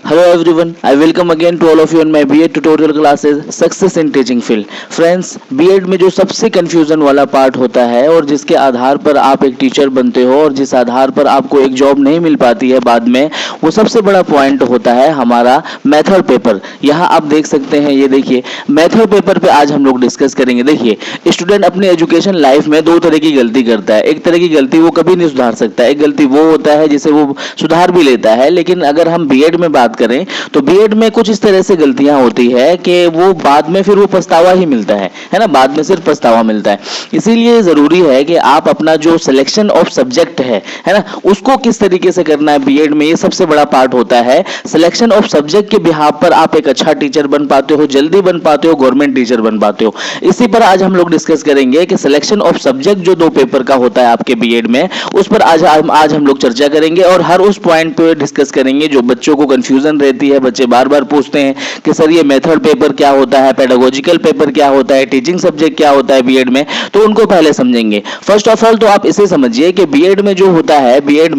Hello everyone, I welcome again to all of you in my BEd tutorial classes Success in Teaching Field. Friends, BEd में जो सबसे confusion वाला part होता है और जिसके आधार पर आप एक टीचर बनते हो और जिस आधार पर आपको एक जॉब नहीं मिल पाती है बाद में, वो सबसे बड़ा पॉइंट होता है हमारा मेथड पेपर। यहाँ आप देख सकते हैं, ये देखिए मेथड पेपर पे आज हम लोग डिस्कस करेंगे। देखिए, स्टूडेंट अपने एजुकेशन लाइफ में दो तरह की गलती करता है। एक तरह की गलती वो कभी नहीं सुधार सकता, एक गलती वो होता है जिसे वो सुधार भी लेता है। लेकिन अगर हम बीएड में बात करें तो बीएड में कुछ इस तरह से गलतियां होती है कि वो बाद में फिर वो पछतावा ही मिलता है ना, बाद में सिर्फ पछतावा मिलता है। इसीलिए जरूरी है कि आप अपना जो सिलेक्शन ऑफ सब्जेक्ट है ना, उसको किस तरीके से करना है बीएड में, ये सबसे बड़ा पार्ट होता है। सिलेक्शन ऑफ सब्जेक्ट के बिहाफ पर आप एक अच्छा टीचर बन पाते हो, जल्दी बन पाते हो, गवर्नमेंट टीचर बन पाते हो। इसी पर आज हम लोग डिस्कस करेंगे कि सिलेक्शन ऑफ सब्जेक्ट जो दो पेपर का होता है आपके बीएड में, उस पर आज हम लोग चर्चा करेंगे और हर उस पॉइंट पे डिस्कस करेंगे जो बच्चों को कंफ्यूजन रहती है। बच्चे बार बार पूछते हैं कि सर ये मेथड पेपर क्या होता है, पेडागोजिकल पेपर क्या होता है, टीचिंग सब्जेक्ट क्या होता है बीएड में, तो उनको पहले समझेंगे। फर्स्ट ऑफ ऑल तो आप इसे समझिए कि बीएड में जो होता है, बीएड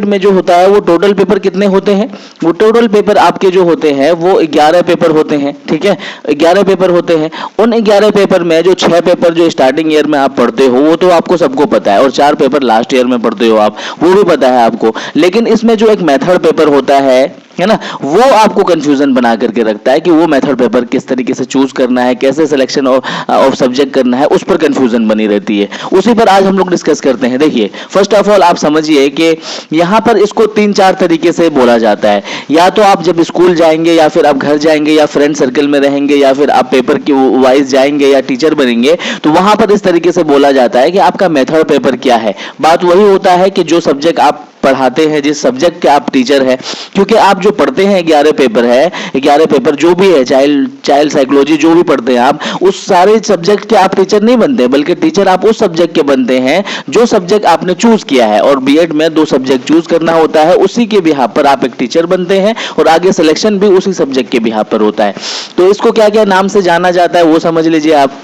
में जो होता है वो टोटल पेपर कितने होते हैं। वो टोटल पेपर आपके जो होते हैं वो 11 पेपर होते हैं। ठीक है, 11 पेपर होते हैं। उन 11 पेपर में जो 6 पेपर जो स्टार्टिंग ईयर में आप पढ़ते हो वो तो आपको सबको पता है, और 4 पेपर लास्ट ईयर में पढ़ते हो आप, वो भी पता है आपको। लेकिन इसमें जो एक मेथड पेपर होता है ना, वो आपको कंफ्यूजन बना करके रखता है कि वो मेथड पेपर किस तरीके से चूज करना है, कैसे सिलेक्शन ऑफ सब्जेक्ट करना है, उस पर कंफ्यूजन बनी रहती है। उसी पर आज हम लोग डिस्कस करते हैं। देखिए, फर्स्ट ऑफ ऑल आप समझिए कि यहाँ पर इसको 3-4 तरीके से बोला जाता है। या तो आप जब स्कूल जाएंगे, या फिर आप घर जाएंगे, या फ्रेंड सर्कल में रहेंगे, या फिर आप पेपर के वाइज जाएंगे या टीचर बनेंगे, तो वहां पर इस तरीके से बोला जाता है कि आपका मेथड पेपर क्या है। बात वही होता है कि जो सब्जेक्ट आप पढ़ाते हैं, जिस सब्जेक्ट के आप टीचर है, क्योंकि आप जो पढ़ते हैं 11 पेपर है, 11 पेपर जो भी है, चाइल्ड साइकोलॉजी जो भी पढ़ते हैं आप, उस सारे सब्जेक्ट के आप टीचर नहीं बनते, बल्कि टीचर आप उस सब्जेक्ट के बनते हैं जो सब्जेक्ट आपने चूज किया है। और बीएड में 2 सब्जेक्ट चूज करना होता है, उसी के बिहाफ पर आप एक टीचर बनते हैं और आगे सिलेक्शन भी उसी सब्जेक्ट के बिहाफ पर होता है। तो इसको क्या क्या नाम से जाना जाता है वो समझ लीजिए आप।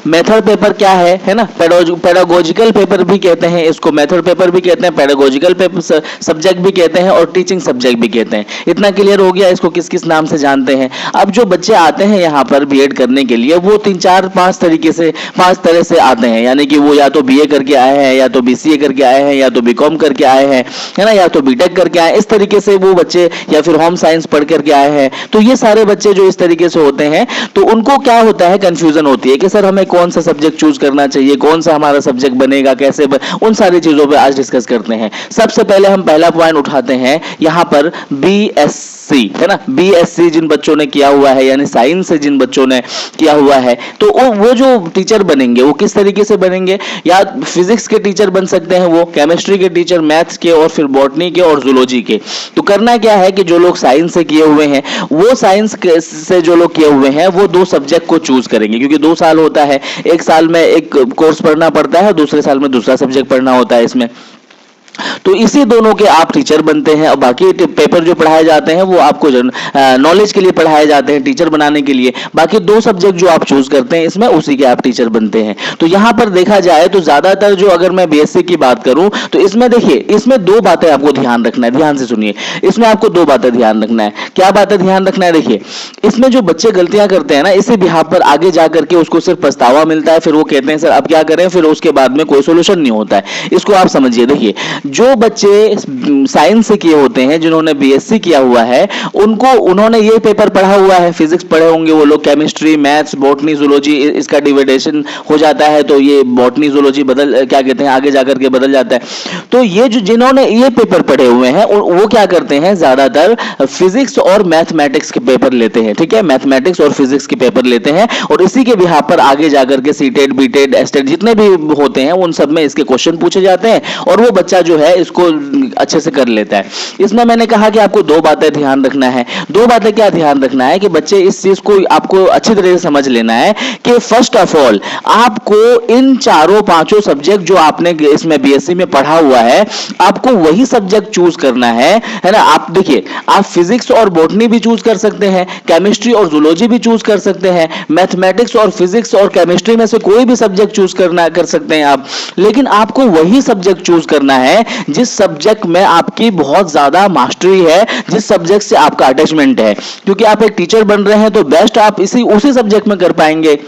मेथड पेपर क्या है ना, पेडागोजिकल पेपर भी कहते हैं इसको, मेथड पेपर भी कहते हैं, पेडागोजिकल पेपर सब्जेक्ट भी कहते हैं और टीचिंग सब्जेक्ट भी कहते हैं। इतना क्लियर हो गया इसको किस किस नाम से जानते हैं। अब जो बच्चे आते हैं यहाँ पर बीएड करने के लिए, वो 3-4-5 तरीके से 5 तरह से आते हैं। यानी कि वो या तो बीए करके आए हैं, या तो बीसीए करके आए हैं, या तो बीकॉम करके आए हैं, है ना, या तो बीटेक करके आए, इस तरीके से वो बच्चे, या फिर होम साइंस पढ़ करके आए हैं। तो ये सारे बच्चे जो इस तरीके से होते हैं, तो उनको क्या होता है, कंफ्यूजन होती है कि सर हमें कौन सा सब्जेक्ट चूज करना चाहिए, कौन सा हमारा सब्जेक्ट बनेगा, कैसे उन सारी चीजों पे आज डिस्कस करते हैं। सबसे पहले हम पहला पॉइंट उठाते हैं यहाँ पर बीएससी, है ना, बीएससी जिन बच्चों ने किया हुआ है, यानी साइंस से जिन बच्चों ने किया हुआ है, तो वो जो टीचर बनेंगे वो किस तरीके से बनेंगे। या फिजिक्स के टीचर बन सकते हैं, वो केमिस्ट्री के टीचर, मैथ्स के, और फिर बॉटनी के और जूलॉजी के। तो करना क्या है कि जो लोग साइंस से किए हुए हैं, वो साइंस से जो लोग किए हुए हैं वो 2 सब्जेक्ट को चूज करेंगे, क्योंकि 2 साल होता है, एक साल में एक कोर्स पढ़ना पड़ता है, दूसरे साल में दूसरा सब्जेक्ट पढ़ना होता है इसमें। तो इसी दोनों के आप टीचर बनते हैं, और बाकी पेपर जो पढ़ाए जाते हैं वो आपको नॉलेज के लिए पढ़ाए जाते हैं, टीचर बनाने के लिए। बाकी 2 सब्जेक्ट जो आप चूज करते हैं इसमें, उसी के आप टीचर बनते हैं। तो यहाँ पर देखा जाए तो ज्यादातर जो, अगर मैं बीएससी की बात करूं तो इसमें देखिए, इसमें 2 बातें आपको ध्यान रखना है, ध्यान से सुनिए। इसमें आपको 2 बातें ध्यान रखना है। क्या बातें ध्यान रखना है? देखिए, इसमें जो बच्चे गलतियां करते हैं ना, इसी बिहाफ पर आगे जाकर के उसको सिर्फ पछतावा मिलता है, फिर वो कहते हैं सर अब क्या करें, फिर उसके बाद में कोई सोल्यूशन नहीं होता है। इसको आप समझिए। देखिए, जो बच्चे साइंस से किए होते हैं, जिन्होंने बीएससी किया हुआ है, उन्होंने ये पेपर पढ़ा हुआ है, फिजिक्स पढ़े होंगे वो लोग, केमिस्ट्री, मैथ्स, बॉटनी, जूलॉजी, इसका डिवाइडेशन हो जाता है, तो ये बॉटनी जूलॉजी क्या कहते हैं, आगे जाकर के बदल जाता है। तो ये जो जिन्होंने ये पेपर पढ़े हुए हैं वो क्या करते हैं, ज्यादातर फिजिक्स और मैथमेटिक्स के पेपर लेते हैं। ठीक है, मैथमेटिक्स और फिजिक्स के पेपर लेते हैं, और इसी के बिहाफ पर आगे जाकर के सीटेट, बीटेट, एस्टेट जितने भी होते हैं उन सब में इसके क्वेश्चन पूछे जाते हैं, और वो बच्चा जो है इसको अच्छे से कर लेता है। इसमें मैंने कहा कि आपको 2 बातें ध्यान रखना है। 2 बातें क्या ध्यान रखना है कि बच्चे इस चीज को आपको अच्छी तरह से समझ लेना है कि फर्स्ट ऑफ ऑल आपको इन 4-5 सब्जेक्ट जो आपने इसमें बीएससी में पढ़ा हुआ है, आपको वही सब्जेक्ट चूज करना है ना। आप देखिए, आप फिजिक्स और बॉटनी भी चूज कर सकते हैं, केमिस्ट्री और जूलॉजी भी चूज कर सकते हैं, मैथमेटिक्स और फिजिक्स और केमिस्ट्री में से कोई भी सब्जेक्ट चूज कर सकते हैं आप, लेकिन आपको वही सब्जेक्ट चूज करना है जिस सब्जेक्ट में आपकी बहुत ज्यादा मास्टरी है, जिस सब्जेक्ट से आपका अटैचमेंट है। क्योंकि आप एक टीचर बन रहे हैं तो बेस्ट आप उसी सब्जेक्ट में कर पाएंगे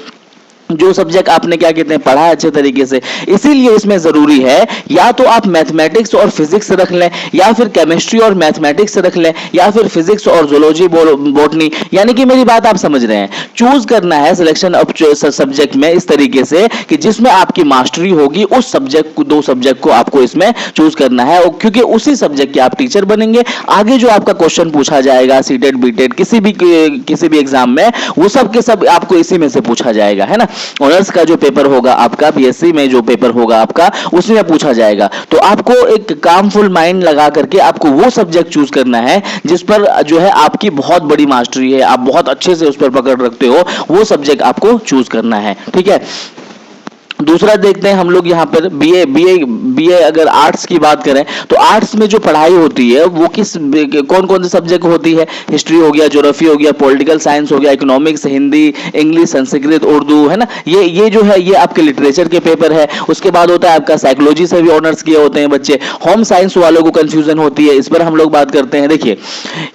जो सब्जेक्ट आपने क्या कहते हैं पढ़ा है अच्छे तरीके से। इसीलिए इसमें जरूरी है या तो आप मैथमेटिक्स और फिजिक्स रख लें, या फिर केमिस्ट्री और मैथमेटिक्स रख लें, या फिर फिजिक्स और जूलॉजी बॉटनी। यानी कि मेरी बात आप समझ रहे हैं, चूज करना है सिलेक्शन ऑफ सब्जेक्ट में इस तरीके से कि जिसमें आपकी मास्टरी होगी, उस सब्जेक्ट को, दो सब्जेक्ट को आपको इसमें चूज करना है, क्योंकि उसी सब्जेक्ट के आप टीचर बनेंगे। आगे जो आपका क्वेश्चन पूछा जाएगा सीटेट बीटेट किसी भी एग्जाम में, वो सब के सब आपको इसी में से पूछा जाएगा, है ना। ऑनर्स का जो पेपर होगा आपका, बीएससी में जो पेपर होगा आपका, उसमें पूछा जाएगा। तो आपको एक कामफुल माइंड लगा करके आपको वो सब्जेक्ट चूज करना है जिस पर जो है आपकी बहुत बड़ी मास्टरी है, आप बहुत अच्छे से उस पर पकड़ रखते हो, वो सब्जेक्ट आपको चूज करना है, ठीक है। दूसरा देखते हैं हम लोग यहाँ पर बीए अगर आर्ट्स की बात करें तो आर्ट्स में जो पढ़ाई होती है वो कौन कौन से सब्जेक्ट होती है। हिस्ट्री हो गया, ज्योग्राफी हो गया, पॉलिटिकल साइंस हो गया, इकोनॉमिक्स, हिंदी, इंग्लिश, संस्कृत, उर्दू, है ना। ये जो है ये आपके लिटरेचर के पेपर है। उसके बाद होता है आपका साइकोलॉजी से भी ऑनर्स किए होते हैं बच्चे। होम साइंस वालों को कंफ्यूजन होती है, इस पर हम लोग बात करते हैं। देखिए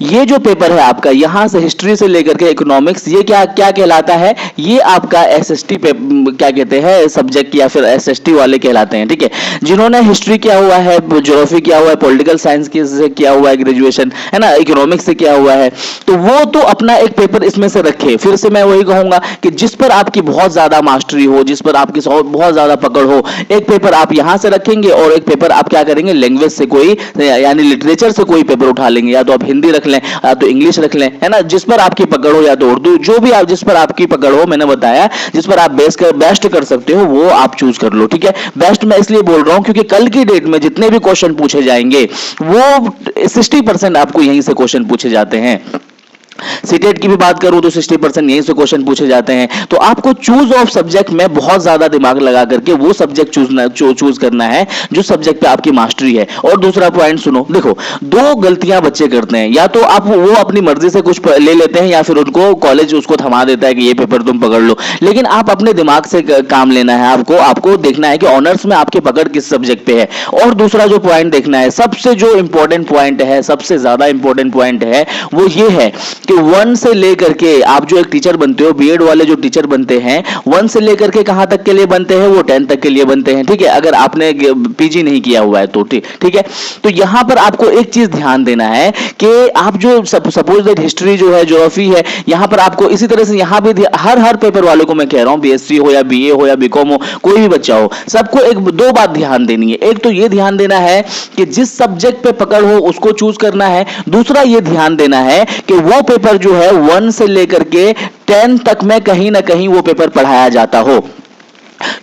ये जो पेपर है आपका, यहाँ से हिस्ट्री से लेकर के इकोनॉमिक्स, ये क्या क्या कहलाता है, ये आपका एसएसटी क्या कहते हैं सब्जेक्ट, या फिर एसएसटी वाले कहलाते हैं, ठीक है। जिन्होंने हिस्ट्री किया हुआ है, ज्योग्राफी किया हुआ है, पॉलिटिकल साइंस से किया हुआ है ग्रेजुएशन, है ना, इकोनॉमिक्स से किया हुआ है, तो वो तो अपना एक पेपर इसमें से रखे। फिर से मैं वही कहूंगा कि जिस पर आपकी बहुत ज्यादा मास्टरी हो, जिस पर आपकी बहुत ज्यादा पकड़ हो, एक पेपर आप यहां से रखेंगे और एक पेपर आप क्या करेंगे, लैंग्वेज से कोई, यानी लिटरेचर से कोई पेपर उठा लेंगे। या तो आप हिंदी रख लें, या तो इंग्लिश रख लें, है ना, जिस पर आपकी पकड़ हो, या तो उर्दू, जो भी आप जिस पर आपकी पकड़ हो, मैंने बताया जिस पर आप बेस्ट कर सकते हो वो आप चूज कर लो, ठीक है। बेस्ट मैं इसलिए बोल रहा हूं क्योंकि कल की डेट में जितने भी क्वेश्चन पूछे जाएंगे वो 60% आपको यहीं से क्वेश्चन पूछे जाते हैं। सीटेट की भी बात करूं तो 60% यहीं से क्वेश्चन पूछे जाते हैं। तो आपको चूज ऑफ सब्जेक्ट में बहुत ज्यादा दिमाग लगा करके वो सब्जेक्ट चूज करना है जो सब्जेक्ट पे आपकी मास्टरी है। और दूसरा पॉइंट सुनो, देखो दो गलतियां बच्चे करते हैं, या तो आप वो अपनी मर्जी से कुछ ले लेते हैं, या फिर उनको कॉलेज उसको थमा देता है कि ये पेपर तुम पकड़ लो। लेकिन आप अपने दिमाग से काम लेना है, आपको देखना है कि ऑनर्स में आपकी पकड़ किस सब्जेक्ट पे है। और दूसरा जो पॉइंट देखना है, सबसे जो इंपॉर्टेंट पॉइंट है, सबसे ज्यादा इंपॉर्टेंट पॉइंट है, वो ये है कि 1 से लेकर के आप जो एक टीचर बनते हो, बीएड वाले जो टीचर बनते हैं, 1 से लेकर के कहां तक के लिए बनते हैं, वो 10 तक के लिए बनते हैं, ठीक है। अगर आपने पीजी नहीं किया हुआ है तो ठीक है। तो यहां पर आपको एक चीज ध्यान देना है कि आप जो सपोज दैट हिस्ट्री जो है, ज्योग्राफी है, यहां पर आपको इसी तरह से यहां भी हर पेपर वालों को मैं कह रहा हूं, बीएससी हो या बीए हो या बीकॉम हो, कोई भी बच्चा हो, सबको एक दो बात ध्यान देनी है। एक तो ये ध्यान देना है कि जिस सब्जेक्ट पे पकड़ हो उसको चूज करना है। दूसरा ये ध्यान देना है कि वो पेपर जो है 1 से लेकर के 10 तक में कहीं ना कहीं वो पेपर पढ़ाया जाता हो।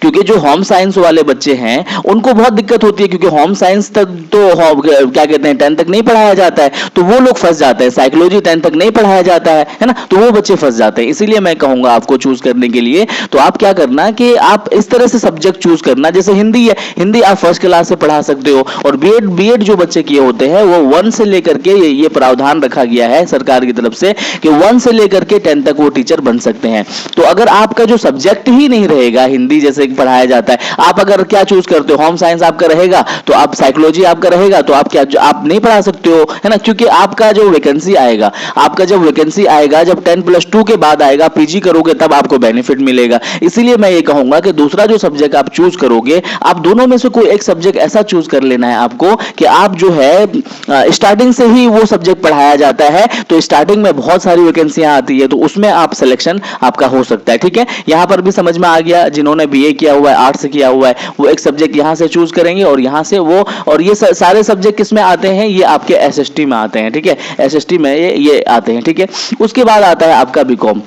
क्योंकि जो होम साइंस वाले बच्चे हैं उनको बहुत दिक्कत होती है, क्योंकि होम साइंस तक तो क्या कहते हैं 10 तक नहीं पढ़ाया जाता है, तो वो लोग फंस जाते हैं। साइकोलॉजी 10 तक नहीं पढ़ाया जाता है ना, तो वो बच्चे फंस जाते हैं। इसीलिए मैं कहूंगा आपको चूज करने के लिए, तो आप क्या करना कि आप इस तरह से सब्जेक्ट चूज करना। जैसे हिंदी है, हिंदी आप फर्स्ट क्लास से पढ़ा सकते हो। और बीएड जो बच्चे किए होते हैं वो 1 से लेकर के ये प्रावधान रखा गया है सरकार की तरफ से कि 1 से लेकर के 10 तक वो टीचर बन सकते हैं। तो अगर आपका जो सब्जेक्ट ही नहीं रहेगा, हिंदी जैसे पढ़ाया जाता है, आप अगर क्या चूज करते हो, होम साइंस आपका रहेगा तो आप, साइकोलॉजी आपका रहेगा तो आप क्या, आप नहीं पढ़ा सकते हो, है ना। क्योंकि आपका जो वैकेंसी आएगा, आपका जब वैकेंसी आएगा, जब 10+2 के बाद आएगा, पीजी करोगे तब आपको बेनिफिट मिलेगा। इसीलिए मैं ये कहूंगा कि दूसरा जो सब्जेक्ट आप चूज करोगे, आप दोनों में से कोई एक सब्जेक्ट ऐसा चूज कर लेना है आपको कि आप जो है स्टार्टिंग से ही वो सब्जेक्ट पढ़ाया जाता है, तो स्टार्टिंग में बहुत सारी वैकेंसियां आती है, तो उसमें आप सिलेक्शन आपका हो सकता है, ठीक है। यहां पर भी समझ में आ गया, जिन्होंने बीए किया हुआ है, आर्ट्स किया हुआ है, वो एक सब्जेक्ट यहां से चूज करेंगे और यहां से वो, और ये सारे सब्जेक्ट किसमें आते हैं, ये आपके एसएसटी में आते हैं, ठीक है। एसएसटी में ये आते हैं, ठीक है। उसके बाद आता है आपका बीकॉम,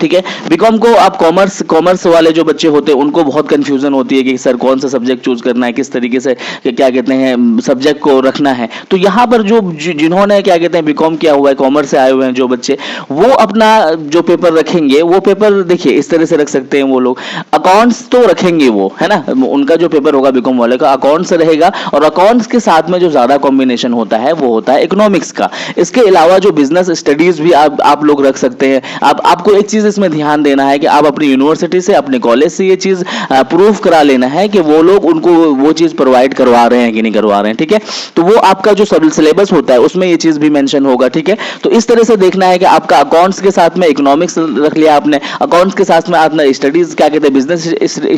ठीक है। बीकॉम को आप कॉमर्स वाले जो बच्चे होते हैं उनको बहुत कंफ्यूजन होती है कि सर कौन सा सब्जेक्ट चूज करना है, किस तरीके से क्या कहते हैं सब्जेक्ट को रखना है। तो यहाँ पर जिन्होंने क्या कहते हैं बीकॉम किया हुआ है, कॉमर्स से आए हुए हैं जो बच्चे, वो अपना जो पेपर रखेंगे, वो पेपर देखिए इस तरह से रख सकते हैं। वो लोग अकाउंट्स तो रखेंगे, वो है ना, उनका जो पेपर होगा बीकॉम वाले का अकाउंट्स रहेगा, और अकाउंट्स के साथ में जो ज्यादा कॉम्बिनेशन होता है वो होता है इकोनॉमिक्स का। इसके अलावा जो बिजनेस स्टडीज भी आप लोग रख सकते हैं। आपको एक चीज चीज इसमें ध्यान देना है कि आप अपनी यूनिवर्सिटी से, अपने कॉलेज से ये चीज प्रूफ करा लेना है कि वो लोग उनको वो चीज प्रोवाइड करवा रहे हैं कि नहीं करवा रहे हैं, ठीक है। तो वो आपका जो सिलेबस होता है उसमें ये चीज भी मेंशन होगा, ठीक है। तो इस तरह से देखना है कि आपका अकाउंट्स के साथ में इकोनॉमिक्स रख लिया आपने, अकाउंट्स के साथ में आपने स्टडीज क्या कहते हैं बिजनेस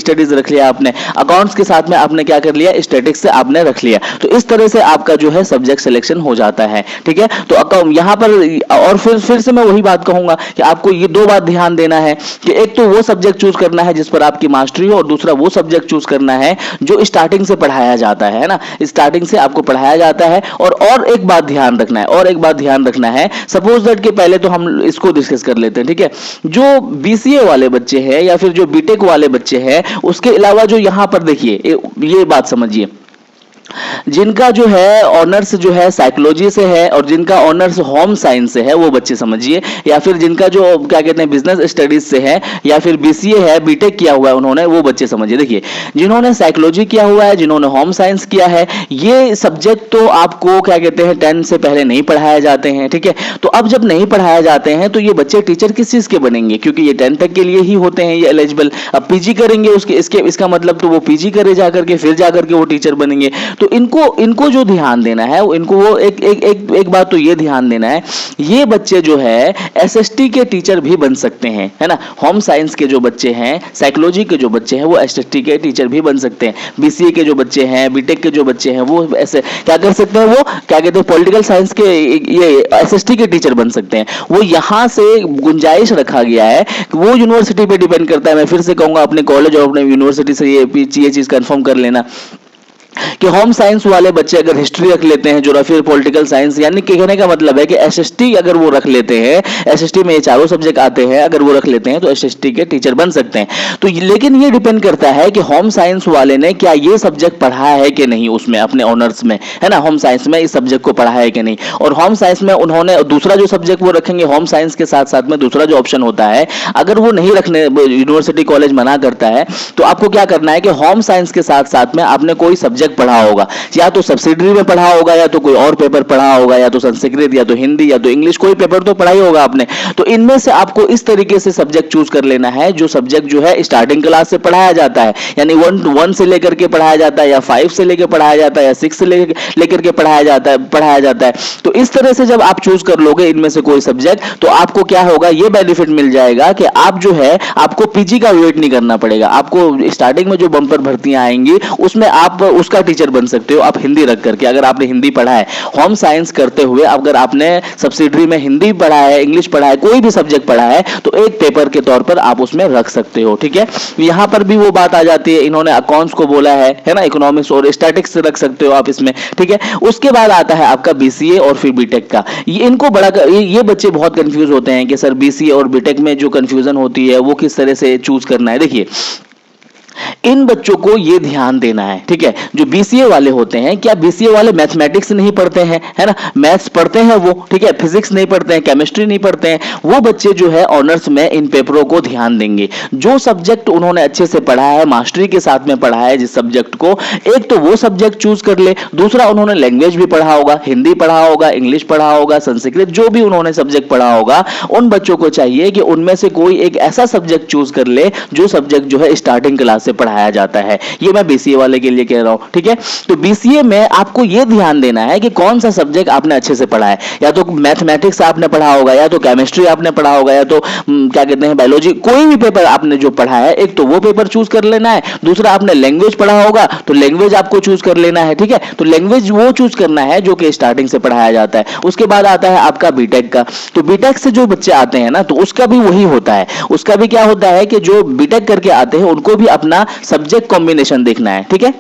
स्टडीज रख लिया आपने, अकाउंट्स के साथ में आपने क्या कर लिया स्टैटिक्स से आपने रख लिया। तो इस तरह से आपका जो है सब्जेक्ट सिलेक्शन हो जाता है, ठीक है। तो यहाँ पर और फिर से मैं वही बात कहूंगा कि आपको ये दो बात ध्यान देना है कि एक तो वो सब्जेक्ट चूज करना है जिस पर आपकी मास्टरी हो, और दूसरा वो सब्जेक्ट चूज करना है जो स्टार्टिंग से पढ़ाया जाता है ना, स्टार्टिंग से आपको पढ़ाया जाता है। और एक बात ध्यान रखना है, और एक बात ध्यान रखना है, सपोज दैट के पहले तो हम इसको डिस्कस कर लेते हैं, ठीक है। जो बीसीए वाले बच्चे हैं या फिर जो बीटेक वाले बच्चे हैं, उसके अलावा जो यहां पर देखिए ये बात समझिए, जिनका जो है ऑनर्स जो है साइकोलॉजी से है और जिनका ऑनर्स होम साइंस से है वो बच्चे समझिए, या फिर जिनका जो क्या कहते हैं बिजनेस स्टडीज से है या फिर बीसीए है, बीटेक किया हुआ है उन्होंने, वो बच्चे समझिए। देखिए जिन्होंने साइकोलॉजी किया हुआ है, जिन्होंने होम साइंस किया है, ये सब्जेक्ट तो आपको क्या कहते हैं 10 से पहले नहीं पढ़ाए जाते हैं, ठीक है। तो अब जब नहीं पढ़ाए जाते हैं तो ये बच्चे टीचर किस चीज के बनेंगे, क्योंकि ये 10 तक के लिए ही होते हैं ये एलिजिबल। अब पीजी करेंगे इसका मतलब तो वो पीजी करे जाकर के फिर जाकर के वो टीचर बनेंगे। तो इनको जो ध्यान देना है, इनको वो एक बात तो ये ध्यान देना है, ये बच्चे जो है एसएसटी के टीचर भी बन सकते हैं, है ना। होम साइंस के जो बच्चे हैं, साइकोलॉजी के जो बच्चे हैं, वो एसएसटी के टीचर भी बन सकते हैं। बीसीए के जो बच्चे हैं, बीटेक के जो बच्चे हैं, वो ऐसे क्या कर सकते हैं, वो क्या कहते हैं पॉलिटिकल साइंस के ये एसएसटी के टीचर बन सकते हैं। वो यहां से गुंजाइश रखा गया है, वो यूनिवर्सिटी पे डिपेंड करता है। मैं फिर से कहूंगा अपने कॉलेज और अपने यूनिवर्सिटी से ये चीज कंफर्म कर लेना कि होम साइंस वाले बच्चे अगर हिस्ट्री रख लेते हैं, ज्योग्राफी, पॉलिटिकल साइंस, यानी कहने का मतलब है कि एसएसटी अगर वो रख लेते हैं, एसएसटी में ये चारों सब्जेक्ट आते हैं, अगर वो रख लेते हैं तो एसएसटी के टीचर बन सकते हैं। तो लेकिन ये डिपेंड करता है कि होम साइंस वाले ने क्या ये सब्जेक्ट पढ़ा है कि नहीं उसमें अपने ऑनर्स में, है ना। होम साइंस में इस सब्जेक्ट को पढ़ा है कि नहीं, और होम साइंस में उन्होंने दूसरा जो सब्जेक्ट वो रखेंगे होम साइंस के साथ साथ में दूसरा जो ऑप्शन होता है, अगर वो नहीं रखने, यूनिवर्सिटी कॉलेज मना करता है, तो आपको क्या करना है कि होम साइंस के साथ साथ में आपने कोई सब्जेक्ट पढ़ा होगा, या तो सब्सिडरी में पढ़ा होगा, या तो कोई और पेपर पढ़ा होगा, या तो संस्कृत, या तो हिंदी, या तो इंग्लिश, कोई पेपर तो पढ़ा ही होगा आपने। तो इनमें से आपको इस तरीके से सब्जेक्ट चूज कर लेना है जो सब्जेक्ट जो है स्टार्टिंग क्लास से पढ़ाया जाता है, यानी 1 से लेकर के पढ़ाया जाता है, या 5 से लेकर पढ़ाया जाता है, या 6 से लेकर के पढ़ाया जाता है। तो इस तरह से जब आप चूज कर लोगे इनमें से कोई सब्जेक्ट, तो आपको क्या होगा, ये बेनिफिट मिल जाएगा कि आप जो है आपको पीजी का वेट नहीं करना पड़ेगा। आपको स्टार्टिंग में जो बम्पर भर्तियां आएंगी उसमें आप उसका टीचर बन सकते हो, आप हिंदी रख करके। अगर आपने हिंदी पढ़ा है होम साइंस करते हुए, अगर आपने सब्सिडरी में हिंदी पढ़ा है, इंग्लिश पढ़ा है, कोई भी सब्जेक्ट पढ़ा है, तो एक पेपर के तौर पर आप उसमें रख सकते हो, ठीक है। यहां पर भी वो बात आ जाती है, इन्होंने अकाउंट्स को बोला है ना, इकोनॉमिक्स और स्टैटिक्स रख सकते हो आप इसमें, ठीक है। उसके बाद आता है आपका बीसीए और फिर बीटेक का। इनको बड़ा ये बच्चे बहुत कंफ्यूज होते हैं कि सर बीसीए और बीटेक में जो कंफ्यूजन होती है वो किस तरह से चूज करना है। देखिए इन बच्चों को ये ध्यान देना है, ठीक है। जो बीसीए वाले होते हैं, क्या बीसीए वाले मैथमेटिक्स नहीं पढ़ते हैं, है ना, मैथ्स पढ़ते हैं वो, ठीक है, फिजिक्स नहीं पढ़ते हैं, केमिस्ट्री नहीं पढ़ते हैं। वो बच्चे जो है ऑनर्स में इन पेपरों को ध्यान देंगे। जो सब्जेक्ट उन्होंने अच्छे से पढ़ा है, मास्टरी के साथ में पढ़ा है जिस सब्जेक्ट को, एक तो वो सब्जेक्ट चूज कर ले, दूसरा उन्होंने लैंग्वेज भी पढ़ा होगा, हिंदी पढ़ा होगा, इंग्लिश पढ़ा होगा, संस्कृत, जो भी उन्होंने सब्जेक्ट पढ़ा होगा, उन बच्चों को चाहिए कि उनमें से कोई एक ऐसा सब्जेक्ट चूज कर ले जो सब्जेक्ट जो है स्टार्टिंग क्लास से पढ़ाया जाता है। ये मैं बीसीए वाले के लिए कह रहा हूं, ठीक है। तो बीसीए में आपको यह ध्यान देना है कि कौन सा सब्जेक्ट आपने अच्छे से पढ़ा है, या तो मैथमेटिक्स आपने पढ़ा होगा, या तो केमिस्ट्री आपने पढ़ा होगा, या तो क्या कहते हैं बायोलॉजी, कोई भी पेपर आपने जो पढ़ा है, एक तो वो पेपर चूज कर लेना है, दूसरा आपने लैंग्वेज पढ़ा होगा तो लैंग्वेज आपको चूज कर लेना है, ठीक है। तो लैंग्वेज वो चूज करना है जो कि स्टार्टिंग से पढ़ाया जाता है। उसके बाद आता है आपका बीटेक का। तो बीटेक से जो बच्चे आते हैं ना, तो उसका भी वही होता है, उसका भी क्या होता है कि जो बीटेक करके आते हैं उनको भी अपना सब्जेक्ट कॉम्बिनेशन देखना है, ठीक है।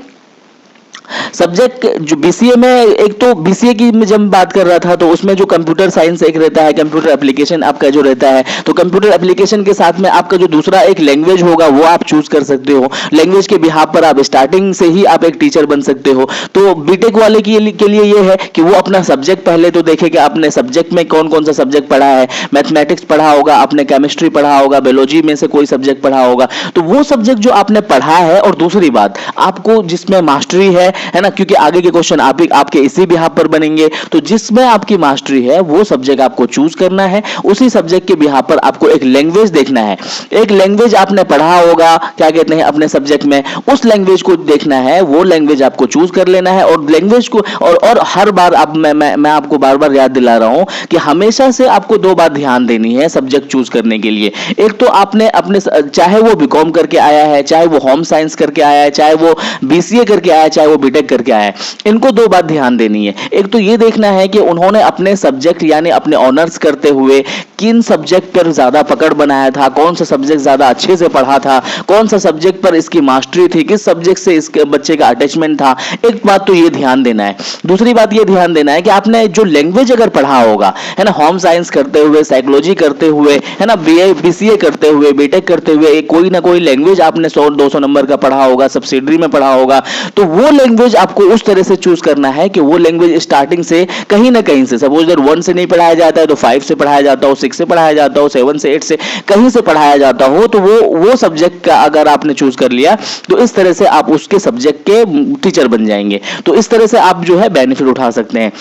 सब्जेक्ट जो बीसीए में, एक तो बीसीए की मैं जब बात कर रहा था तो उसमें जो कंप्यूटर साइंस एक रहता है, कंप्यूटर एप्लीकेशन आपका जो रहता है, तो कंप्यूटर एप्लीकेशन के साथ में आपका जो दूसरा एक लैंग्वेज होगा वो आप चूज कर सकते हो। लैंग्वेज के बिहाफ पर आप स्टार्टिंग से ही आप एक टीचर बन सकते हो। तो बीटेक वाले के लिए ये है कि वो अपना सब्जेक्ट पहले तो देखे कि आपने सब्जेक्ट में कौन कौन सा सब्जेक्ट पढ़ा है। मैथमेटिक्स पढ़ा होगा आपने, केमिस्ट्री पढ़ा होगा, बायोलॉजी में से कोई सब्जेक्ट पढ़ा होगा, तो वो सब्जेक्ट जो आपने पढ़ा है, और दूसरी बात आपको जिसमें मास्टरी है है ना, क्योंकि आगे के क्वेश्चन आपके इसी बिहाफ पर बनेंगे। तो जिसमें आपकी मास्टरी है वो सब्जेक्ट आपको चूज करना है, उसी सब्जेक्ट के बिहाफ पर आपको एक लैंग्वेज देखना है। एक लैंग्वेज आपने पढ़ा होगा, क्या कहते हैं, अपने सब्जेक्ट में, उस लैंग्वेज को देखना है, वो लैंग्वेज आपको चूज कर लेना है। और लैंग्वेज को और हर बार आप मैं आपको बार बार याद दिला रहा हूं कि हमेशा से आपको दो बात ध्यान देनी है सब्जेक्ट चूज करने के लिए। एक तो आपने अपने, चाहे वो बीकॉम करके आया है, चाहे वो होम साइंस करके आया है, चाहे वो बीसीए करके आया है, चाहे वो बीटेक करके आया है, इनको दो बात ध्यान देनी है। एक तो ये देखना है कि उन्होंने अपने सब्जेक्ट यानी अपने ऑनर्स करते हुए किन सब्जेक्ट पर ज्यादा पकड़ बनाया था, कौन सा सब्जेक्ट ज्यादा अच्छे से पढ़ा था, कौन सा सब्जेक्ट पर इसकी मास्टरी थी, किस सब्जेक्ट से इसके बच्चे का अटैचमेंट था। एक बात तो ये ध्यान देना है। दूसरी बात ये ध्यान देना है कि आपने जो लैंग्वेज अगर पढ़ा होगा, है ना, होम साइंस करते हुए, साइकोलॉजी करते हुए, है ना, बीसीए करते हुए, बीटेक करते हुए, कोई ना कोई लैंग्वेज आपने 100-200 नंबर का पढ़ा होगा, सब्सिडरी में पढ़ा होगा, तो वो लैंग्वेज आपको उस तरह से चूज करना है कि वो लैंग्वेज स्टार्टिंग से कहीं ना कहीं से, सपोज अगर 1 से नहीं पढ़ाया जाता है तो 5 से पढ़ाया जाता हो, 6 से पढ़ाया जाता हो, 7 से 8 से कहीं से पढ़ाया जाता हो, तो वो सब्जेक्ट का अगर आपने चूज कर लिया तो इस तरह से आप उसके सब्जेक्ट के टीचर बन जाएंगे। तो इस तरह से आप जो है बेनिफिट उठा सकते हैं।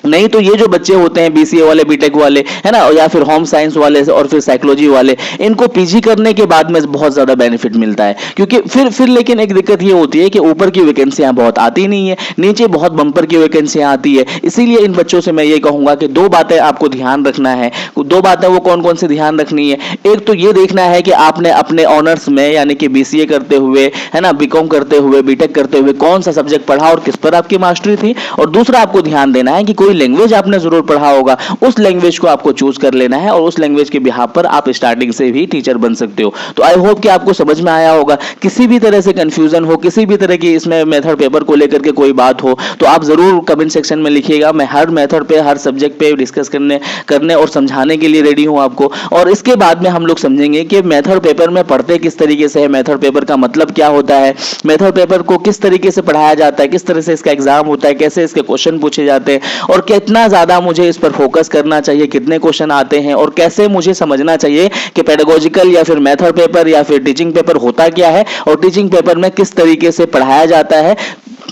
नहीं तो ये जो बच्चे होते हैं बीसीए वाले, बीटेक वाले, है ना, या फिर होम साइंस वाले और फिर साइकोलॉजी वाले, इनको पीजी करने के बाद में बहुत ज्यादा बेनिफिट मिलता है, क्योंकि फिर लेकिन एक दिक्कत ये होती है कि ऊपर की वैकेंसियां बहुत आती नहीं है, नीचे बहुत बम्पर की वैकेंसियां आती है। इसीलिए इन बच्चों से मैं ये कहूंगा कि दो बातें आपको ध्यान रखना है। दो बातें वो कौन कौन सी ध्यान रखनी है? एक तो ये देखना है कि आपने अपने ऑनर्स में यानी कि बीसीए करते हुए, है ना, बीकॉम करते हुए, बीटेक करते हुए कौन सा सब्जेक्ट पढ़ा और किस पर आपकी मास्टरी थी। और दूसरा आपको ध्यान देना है कि कोई लैंग्वेज आपने जरूर पढ़ा होगा, उस लैंग्वेज को आपको चूज कर लेना है और उस लैंग्वेज के बिहाफ पर आप स्टार्टिंग से भी टीचर बन सकते हो। तो आई होप कि आपको समझ में आया होगा। किसी भी तरह से कंफ्यूजन हो, किसी भी तरह की इसमें मेथड पेपर को लेकर के कोई बात हो तो आप जरूर कमेंट सेक्शन में लिखिएगा। मैं हर मेथड पे, हर सब्जेक्ट पे डिस्कस करने और समझाने के लिए रेडी हूं आपको। और इसके बाद में हम लोग समझेंगे कि मेथड पेपर में पढ़ते किस तरीके से है, मेथड पेपर का मतलब क्या होता है, मेथड पेपर को किस तरीके से पढ़ाया जाता है, किस तरह से इसका एग्जाम होता है, कैसे इसके क्वेश्चन पूछे जाते हैं और कितना ज्यादा मुझे इस पर फोकस करना चाहिए, कितने क्वेश्चन आते हैं और कैसे मुझे समझना चाहिए कि पेडागोजिकल या फिर मेथड पेपर या फिर टीचिंग पेपर होता क्या है और टीचिंग पेपर में किस तरीके से पढ़ाया जाता है,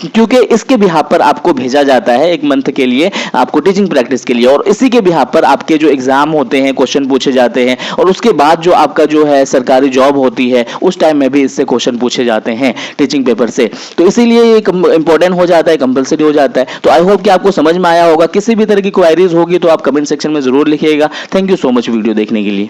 क्योंकि इसके बिहाफ पर आपको भेजा जाता है 1 मंथ के लिए आपको टीचिंग प्रैक्टिस के लिए, और इसी के बिहाफ पर आपके जो एग्जाम होते हैं, क्वेश्चन पूछे जाते हैं और उसके बाद जो आपका जो है सरकारी जॉब होती है उस टाइम में भी इससे क्वेश्चन पूछे जाते हैं टीचिंग पेपर से। तो इसीलिए ये इंपॉर्टेंट हो जाता है, कंपलसरी हो जाता है। तो आई होप कि आपको समझ में आया होगा। किसी भी तरह की क्वेरीज होगी तो आप कमेंट सेक्शन में जरूर लिखिएगा। Thank you so much video देखने के लिए।